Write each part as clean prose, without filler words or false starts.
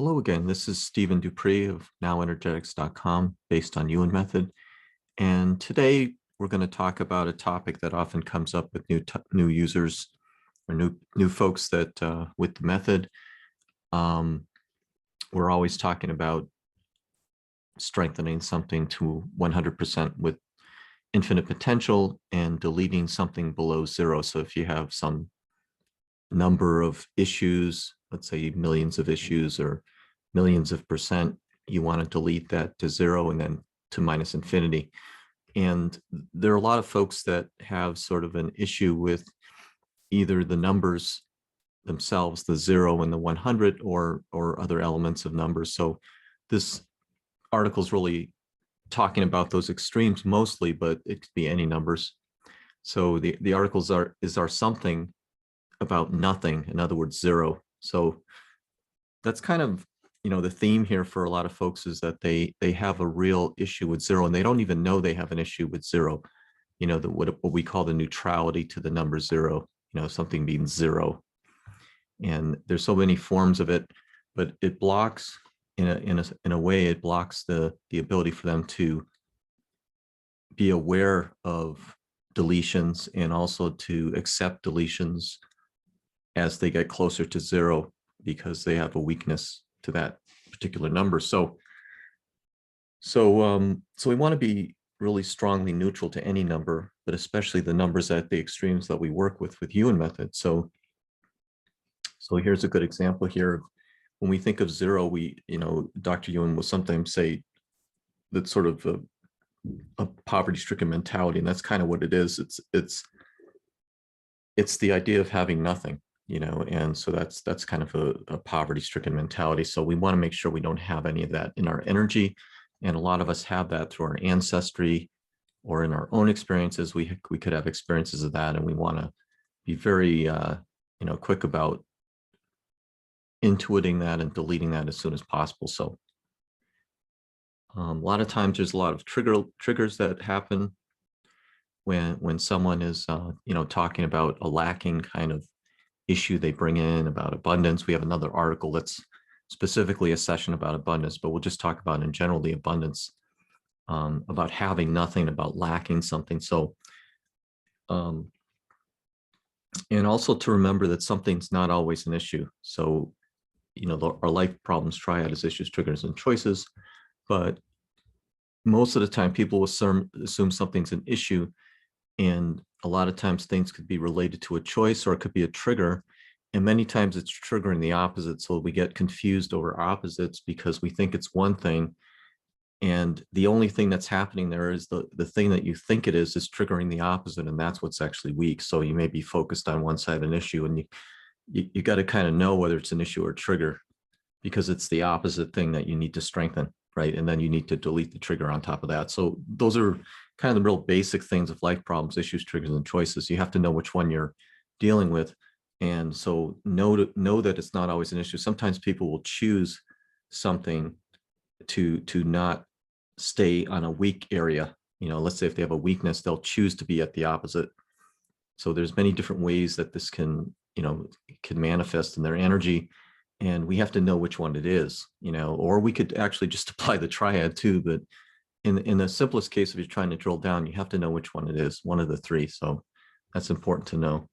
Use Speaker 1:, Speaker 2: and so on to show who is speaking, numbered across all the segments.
Speaker 1: Hello again, this is Stephen Dupree of NowEnergetics.com based on YUEN Method. And today we're going to talk about a topic that often comes up with new users or new folks that with the method. We're always talking about strengthening something to 100% with infinite potential and deleting something below zero. So if you have some number of issues, let's say millions of issues or millions of percent, you want to delete that to zero and then to minus infinity. And there are a lot of folks that have sort of an issue with either the numbers themselves, the 0 and the 100, or other elements of numbers. So this article is really talking about those extremes mostly, but it could be any numbers. So the articles are something about nothing, in other words, zero. So that's kind of, the theme here for a lot of folks is that they have a real issue with zero, and they don't even know they have an issue with zero. What we call the neutrality to the number zero, something being zero. And there's so many forms of it, but it blocks, in a way, it blocks the ability for them to be aware of deletions and also to accept deletions as they get closer to zero, because they have a weakness to that particular number. So we want to be really strongly neutral to any number, but especially the numbers at the extremes that we work with YUEN Method. So here's a good example here. When we think of zero, Dr. YUEN will sometimes say that's sort of a poverty-stricken mentality, and that's kind of what it is. It's the idea of having nothing. And so that's kind of a poverty-stricken mentality. So we want to make sure we don't have any of that in our energy. And a lot of us have that through our ancestry or in our own experiences. We could have experiences of that, and we want to be very quick about intuiting that and deleting that as soon as possible. So a lot of times there's a lot of triggers that happen when someone is talking about a lacking kind of issue they bring in about abundance. We have another article that's specifically a session about abundance, but we'll just talk about in general the abundance, about having nothing, about lacking something. So and also to remember that something's not always an issue. So our life problems triad is issues, triggers, and choices, but most of the time people assume something's an issue. And a lot of times things could be related to a choice, or it could be a trigger. And many times it's triggering the opposite. So we get confused over opposites because we think it's one thing. And the only thing that's happening there is the thing that you think it is triggering the opposite. And that's what's actually weak. So you may be focused on one side of an issue, and you got to kind of know whether it's an issue or a trigger, because it's the opposite thing that you need to strengthen, right? And then you need to delete the trigger on top of that. So those are kind of the real basic things of life problems, issues, triggers, and choices. You have to know which one you're dealing with. And so know that it's not always an issue. Sometimes people will choose something to not stay on a weak area. Let's say if they have a weakness, they'll choose to be at the opposite. So there's many different ways that this can manifest in their energy. And we have to know which one it is, or we could actually just apply the triad too. But in the simplest case, if you're trying to drill down, you have to know which one it is, one of the three. So that's important to know.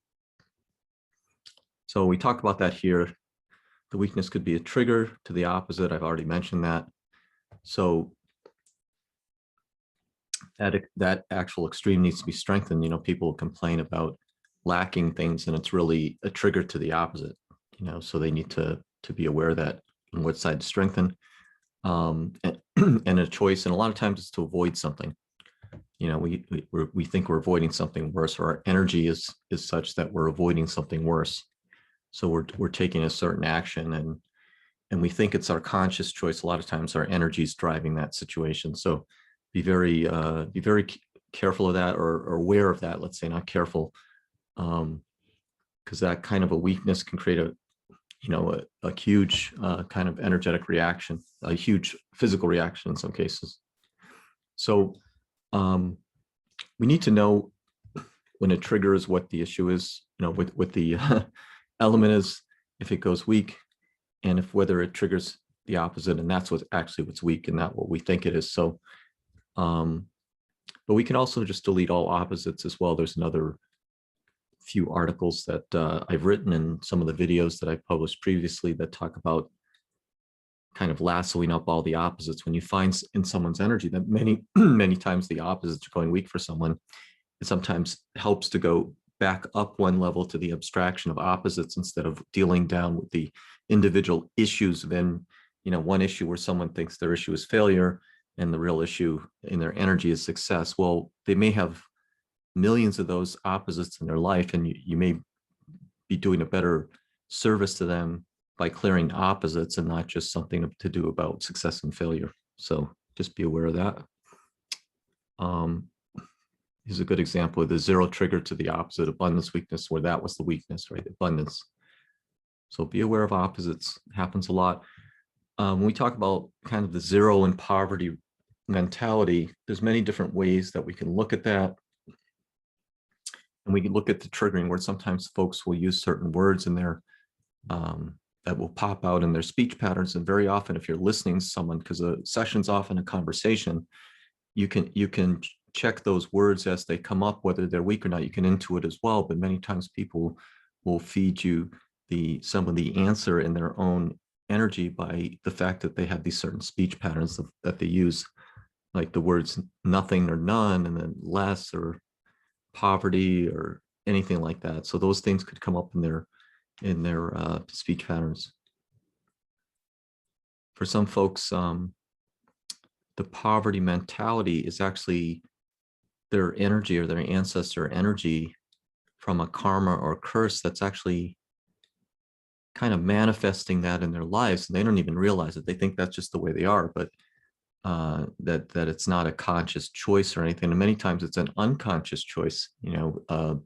Speaker 1: So we talk about that here. The weakness could be a trigger to the opposite. I've already mentioned that. So that actual extreme needs to be strengthened. People complain about lacking things, and it's really a trigger to the opposite. So they need to be aware of that and what side to strengthen. And a choice, and a lot of times it's to avoid something. We think we're avoiding something worse, or our energy is such that we're avoiding something worse. So we're taking a certain action, and we think it's our conscious choice. A lot of times our energy is driving that situation. So be very careful of that, or aware of that. Let's say not careful, because that kind of a weakness can create a huge kind of energetic reaction, a huge physical reaction in some cases. So we need to know when it triggers what the issue is, what the element is, if it goes weak, and if whether it triggers the opposite, and that's what's weak and not what we think it is. So, but we can also just delete all opposites as well. There's another few articles that I've written and some of the videos that I published previously that talk about kind of lassoing up all the opposites. When you find in someone's energy that many times the opposites are going weak for someone, it sometimes helps to go back up one level to the abstraction of opposites instead of dealing down with the individual issues. Then, one issue where someone thinks their issue is failure and the real issue in their energy is success. Well, they may have millions of those opposites in their life, and you may be doing a better service to them by clearing opposites and not just something to do about success and failure. So just be aware of that. Here's a good example of the zero trigger to the opposite, abundance, weakness, where that was the weakness, right? Abundance. So be aware of opposites. It happens a lot. When we talk about kind of the zero and poverty mentality, there's many different ways that we can look at that. And we can look at the triggering where sometimes folks will use certain words in there that will pop out in their speech patterns. And very often, if you're listening to someone, because a session's often a conversation, you can check those words as they come up, whether they're weak or not. You can intuit as well, but many times people will feed you some of the answer in their own energy by the fact that they have these certain speech patterns that they use, like the words nothing or none, and then less or poverty or anything like that. So those things could come up in their speech patterns. For some folks, the poverty mentality is actually their energy or their ancestor energy from a karma or curse that's actually kind of manifesting that in their lives. And they don't even realize it. They think that's just the way they are, but that it's not a conscious choice or anything. And many times it's an unconscious choice,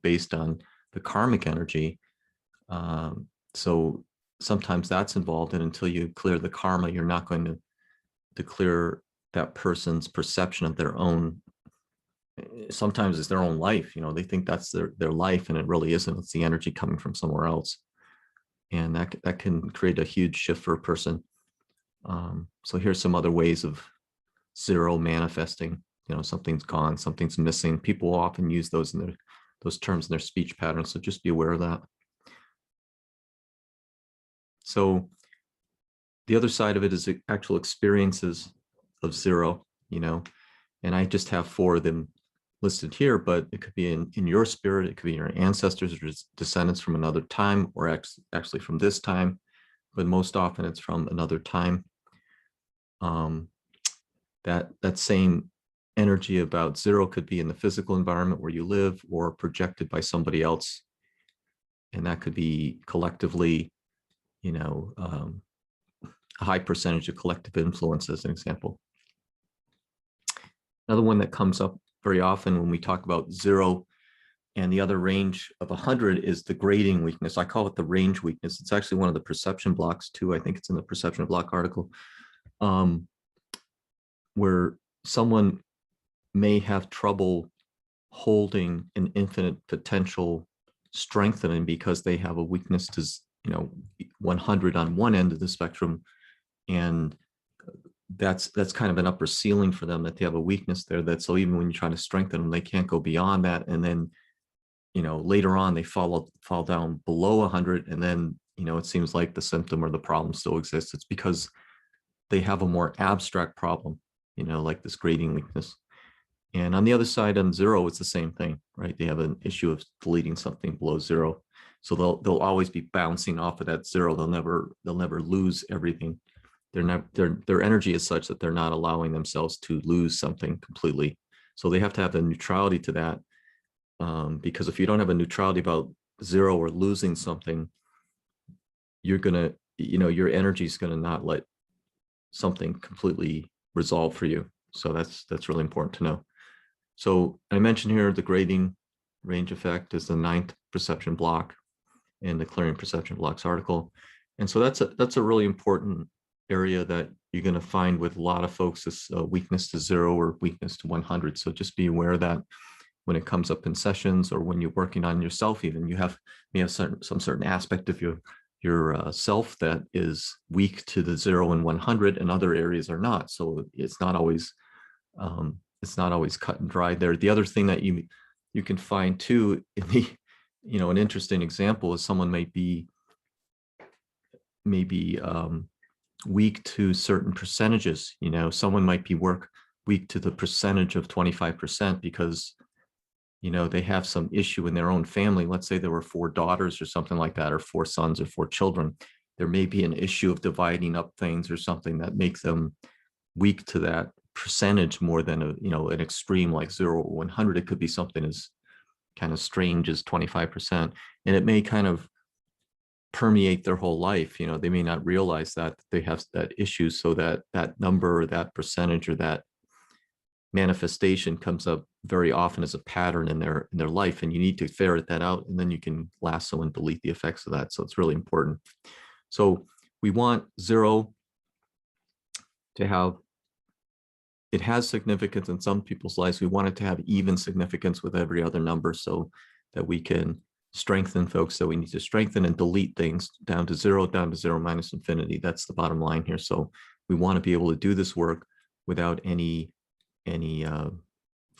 Speaker 1: based on the karmic energy. So sometimes that's involved, and until you clear the karma, you're not going to clear that person's perception of their own. Sometimes it's their own life. They think that's their life, and it really isn't. It's the energy coming from somewhere else, and that can create a huge shift for a person. So here's some other ways of zero manifesting. Something's gone, something's missing. People often use those terms in their speech patterns, so just be aware of that. So the other side of it is the actual experiences of zero, and I just have 4 of them listed here, but it could be in your spirit, it could be your ancestors or descendants from another time, or actually from this time, but most often it's from another time. That same energy about zero could be in the physical environment where you live or projected by somebody else. And that could be collectively, a high percentage of collective influence, as an example. Another one that comes up very often when we talk about zero and the other range of 100 is the grading weakness. I call it the range weakness. It's actually one of the perception blocks too. I think it's in the perception block article, where someone may have trouble holding an infinite potential strengthening because they have a weakness to 100 on one end of the spectrum, and that's kind of an upper ceiling for them, that they have a weakness there, that so even when you try to strengthen them, they can't go beyond that, and then later on they fall down below 100, and then it seems like the symptom or the problem still exists. It's because they have a more abstract problem, like this grading weakness. And on the other side, on zero, it's the same thing, right? They have an issue of deleting something below zero, so they'll always be bouncing off of that zero. They'll never lose everything. Their energy is such that they're not allowing themselves to lose something completely. So they have to have a neutrality to that, because if you don't have a neutrality about zero or losing something, you're gonna, your energy is gonna not let something completely resolve for you. So that's really important to know. So I mentioned here the grading range effect is the 9th perception block in the Clearing Perception Blocks article. And so that's a really important area that you're going to find with a lot of folks, is weakness to zero or weakness to 100. So just be aware that when it comes up in sessions or when you're working on yourself, even you may have some certain aspect of self that is weak to the 0 and 100, and other areas are not. So it's not always cut and dry there. The other thing that you can find too in the, an interesting example is someone might be maybe weak to certain percentages. Someone might be weak to the percentage of 25% because they have some issue in their own family. Let's say there were 4 daughters or something like that, or 4 sons or 4 children. There may be an issue of dividing up things or something that makes them weak to that percentage more than an extreme like 0 or 100. It could be something as kind of strange as 25%, and it may kind of permeate their whole life. They may not realize that they have that issue, so that number or that percentage or that manifestation comes up very often as a pattern in their life, and you need to ferret that out, and then you can lasso and delete the effects of that. So it's really important. So we want 0 to have, it has significance in some people's lives. We want it to have even significance with every other number, so that we can strengthen folks that we need to strengthen and delete things down to 0 minus infinity. That's the bottom line here. So we want to be able to do this work without any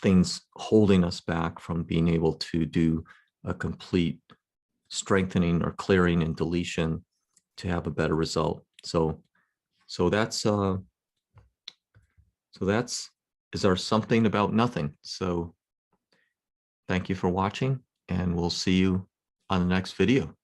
Speaker 1: things holding us back from being able to do a complete strengthening or clearing and deletion to have a better result. So that's is our something about nothing. So thank you for watching, and we'll see you on the next video.